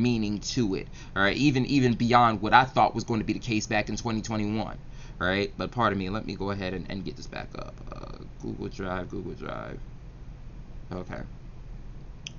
meaning to it. All right, even beyond what I thought was going to be the case back in 2021. Right, but pardon me, let me go ahead and get this back up. Google Drive. Okay.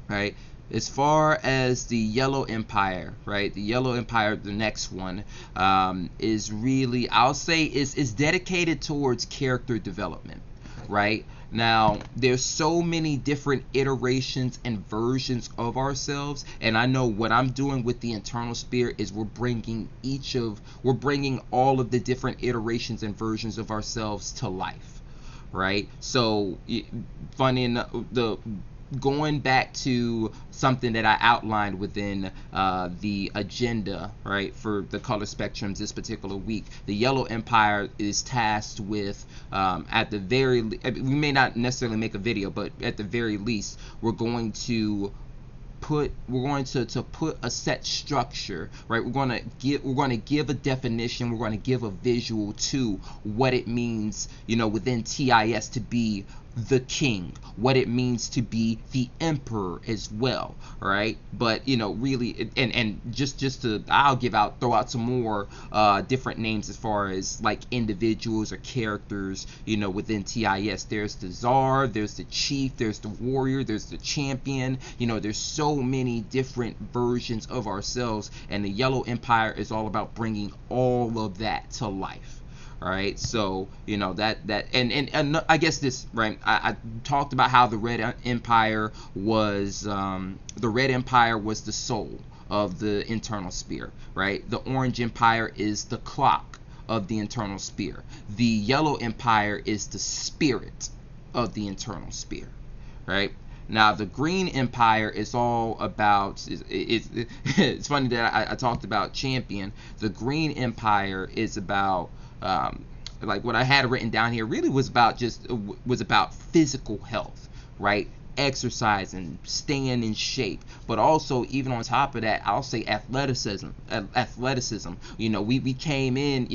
Right. As far as the Yellow Empire, right? The Yellow Empire, the next one, is really, I'll say, is dedicated towards character development, right? Now, there's so many different iterations and versions of ourselves, and I know what I'm doing with the internal spirit is we're bringing all of the different iterations and versions of ourselves to life, right? So, funny enough, going back to something that I outlined within the agenda, right, for the color spectrums this particular week, the Yellow Empire is tasked with, at the very, we may not necessarily make a video, but at the very least, we're going to put a set structure, right? We're going to give a definition, we're going to give a visual to what it means, within T.I.S. to be the king, what it means to be the emperor as well, right? But really, and just to, throw out some more different names as far as like individuals or characters, within T.I.S. There's the czar, there's the chief, there's the warrior, there's the champion. There's so many different versions of ourselves, and the Yellow Empire is all about bringing all of that to life. All right, so and I guess this, right, I talked about how the Red Empire was the soul of the internal sphere, right? The Orange Empire is the clock of the internal sphere. The Yellow Empire is the spirit of the internal sphere, right? Now, the Green Empire is all about, it's funny that I talked about champion. The Green Empire is about, like what I had written down here really was about physical health, right? Exercising, staying in shape, but also even on top of that, I'll say athleticism. We came in,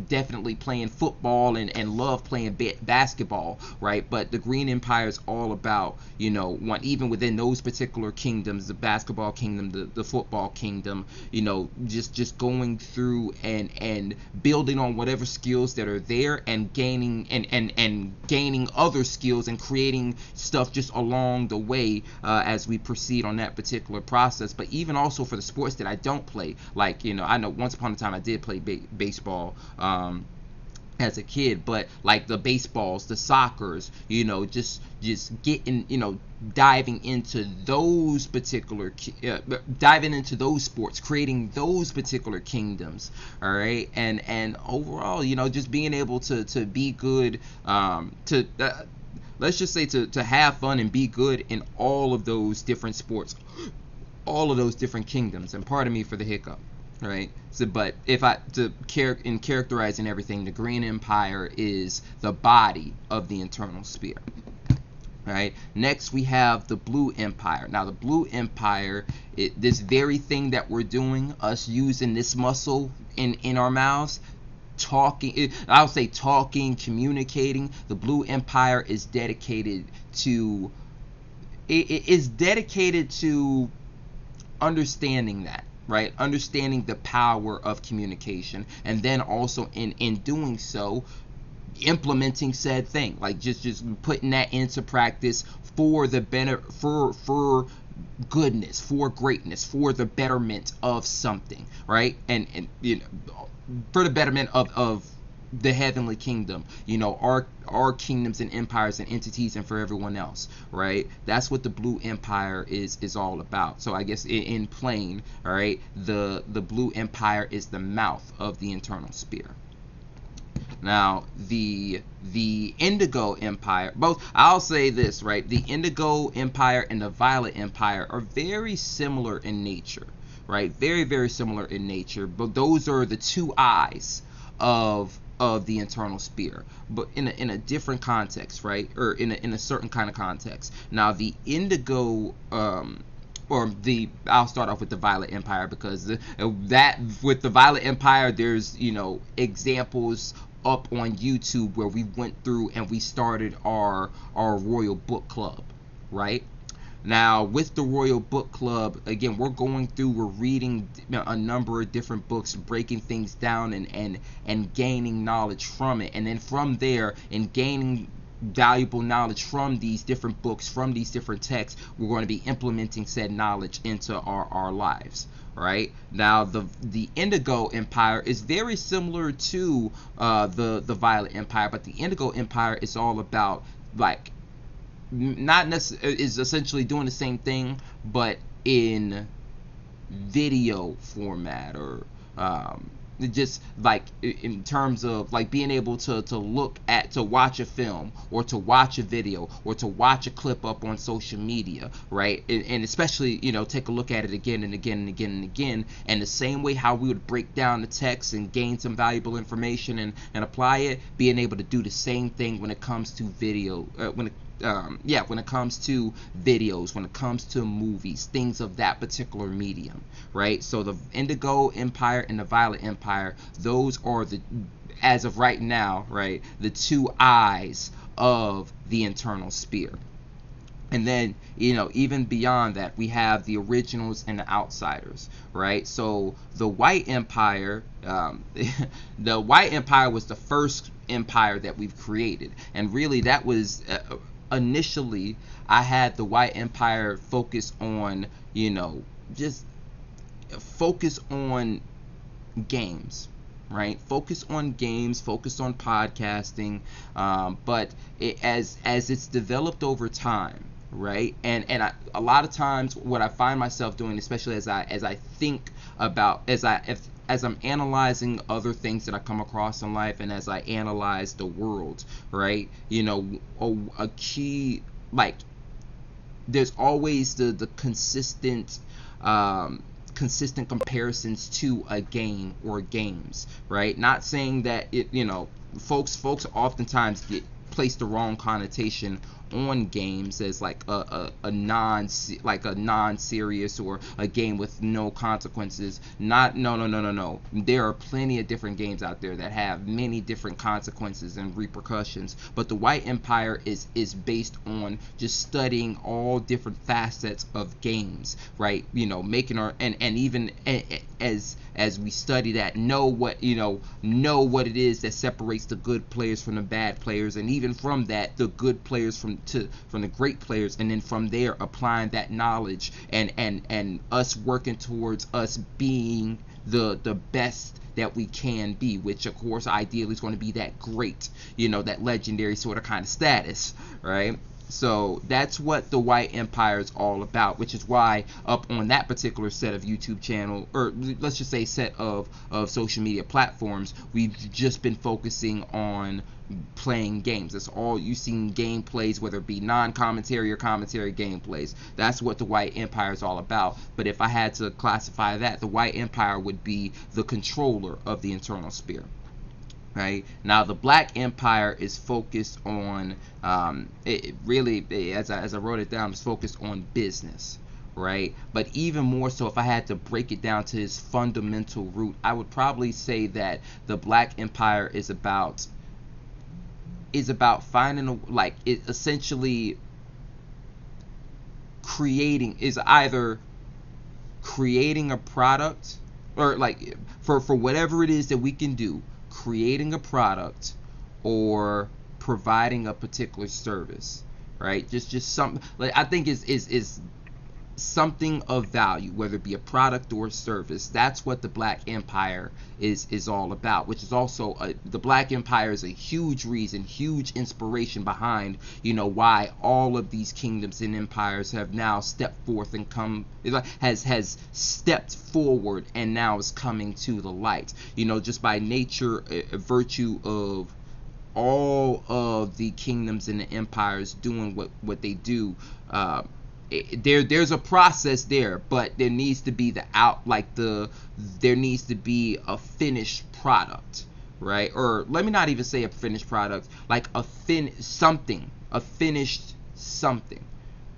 definitely playing football and love playing basketball, right? But the Green Empire is all about, even within those particular kingdoms, the basketball kingdom, the football kingdom, just going through and building on whatever skills that are there and gaining and gaining other skills and creating stuff just along the way as we proceed on that particular process. But even also for the sports that I don't play, like I know once upon a time I did play baseball as a kid, but like the baseballs, the soccers, just getting, diving into those sports, creating those particular kingdoms, all right, and overall, just being able to be good, let's just say to have fun and be good in all of those different sports, all of those different kingdoms. And pardon me for the hiccup, right? So, but if characterizing everything, the Green Empire is the body of the internal sphere. Right. Next, we have the Blue Empire. Now, the Blue Empire, this very thing that we're doing, us using this muscle in our mouths, talking, communicating. The Blue Empire is dedicated to understanding that, right? Understanding the power of communication, and then also in doing so, implementing said thing, like just putting that into practice for the for goodness, for greatness, for the betterment of something, right? And for the betterment of the heavenly kingdom, our kingdoms and empires and entities, and for everyone else, right? That's what the Blue Empire is all about. So I guess in plain, all right, the Blue Empire is the mouth of the internal sphere. Now, the Indigo Empire, I'll say this, right? The Indigo Empire and the Violet Empire are very similar in nature, right? Very, very similar in nature, but those are the two eyes of the internal sphere, but in a different context, right? Or in a certain kind of context. Now, the Indigo I'll start off with the Violet Empire, because that with the Violet Empire, there's examples up on YouTube where we went through and we started our royal book club, right? Now, with the Royal Book Club, again, we're reading a number of different books, breaking things down and gaining knowledge from it. And then from there, and gaining valuable knowledge from these different books, from these different texts, we're going to be implementing said knowledge into our lives. Right now, the Indigo Empire is very similar to the Violet Empire, but the Indigo Empire is all about, like, not necessarily, is essentially doing the same thing, but in video format, or just like in terms of like being able to watch a film, or to watch a video, or to watch a clip up on social media, right? And especially, take a look at it again and again and again and again, and the same way how we would break down the text and gain some valuable information and apply it, being able to do the same thing when it comes to video, when it comes to videos, when it comes to movies, things of that particular medium, right? So the Indigo Empire and the Violet Empire, those are as of right now, right, the two eyes of the internal spear. And then, even beyond that, we have the originals and the outsiders, right? So the White Empire, the White Empire was the first empire that we've created, and really that was initially, I had the White Empire focus on, just focus on games, right? Focus on games, focus on podcasting, but as it's developed over time, right? And a lot of times, what I find myself doing, especially as I think about, as I'm analyzing other things that I come across in life, and as I analyze the world, right? A key, like, there's always the consistent comparisons to a game or games, right? Not saying that folks oftentimes place the wrong connotation on games as like a non-serious, or a game with no consequences. No. There are plenty of different games out there that have many different consequences and repercussions, but the White Empire is based on just studying all different facets of games, right? Making our, and even as we study that, know what it is that separates the good players from the bad players, and even from that, the good players from the great players, and then from there applying that knowledge and us working towards us being the best that we can be, which of course ideally is going to be that great, that legendary sort of kind of status, right? So that's what the White Empire is all about, which is why up on that particular set of YouTube channel, or let's just say set of social media platforms, we've just been focusing on playing games. That's all you've seen, gameplays, whether it be non-commentary or commentary gameplays. That's what the White Empire is all about. But if I had to classify that, the White Empire would be the controller of the internal spear. Right now, the Black Empire is focused on, it really, as I wrote it down, it's focused on business, right? But even more so, if I had to break it down to its fundamental root, I would probably say that the Black Empire is about finding it essentially either creating a product, or like for whatever it is that we can do, creating a product or providing a particular service, right? Just something, like, I think is something of value, whether it be a product or a service. That's what the Black Empire is all about, which is also the Black Empire is a huge reason, huge inspiration behind why all of these kingdoms and empires have now stepped forth and has stepped forward and now is coming to the light, just by nature, virtue of all of the kingdoms and the empires doing what they do. There's a process there, but there needs to be there needs to be a finished product, right? Or let me not even say a finished product, like a finished something,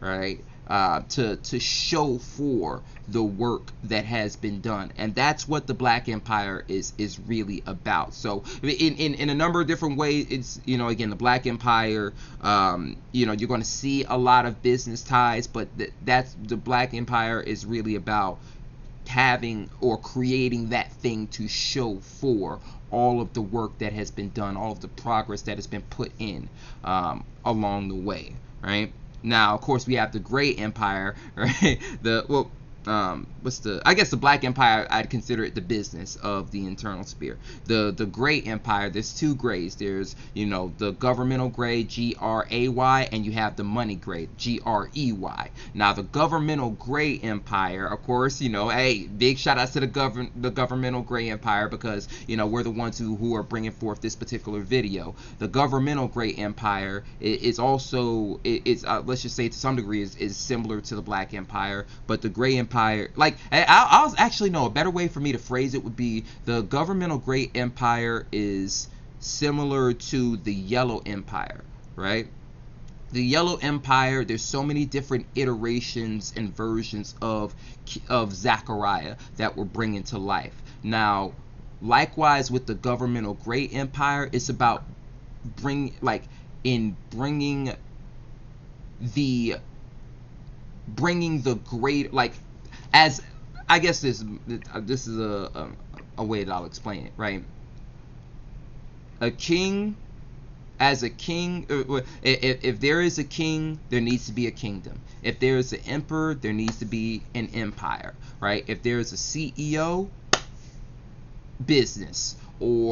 right? To show for the work that has been done. And that's what the Black Empire is really about. So in a number of different ways, it's, you know, again, the Black Empire, you know, you're going to see a lot of business ties, but that's the Black Empire is really about having or creating that thing to show for all of the work that has been done, all of the progress that has been put in along the way, right? Now, of course, we have the Gray Empire, right? I guess the Black Empire, I'd consider it the business of the internal sphere. The Gray Empire, there's two grays. There's, you know, the governmental gray, Gray, and you have the money gray, Grey. Now, the governmental Gray Empire, of course, you know, hey, big shout outs to the governmental Gray Empire, because, you know, we're the ones who are bringing forth this particular video. The governmental Gray Empire is also, let's just say to some degree, is similar to the Black Empire, but the Gray Empire, like, I'll actually know a better way for me to phrase it would be the governmental Gray Empire is similar to the Yellow Empire, right? The Yellow Empire, there's so many different iterations and versions of Zachariah that we're bringing to life. Now, likewise with the governmental Gray Empire, it's about bringing the great, like, as I guess this is a way that I'll explain it, right? A king, as a king, if there is a king, there needs to be a kingdom. If there is an emperor, there needs to be an empire, right? If there is a CEO, business, or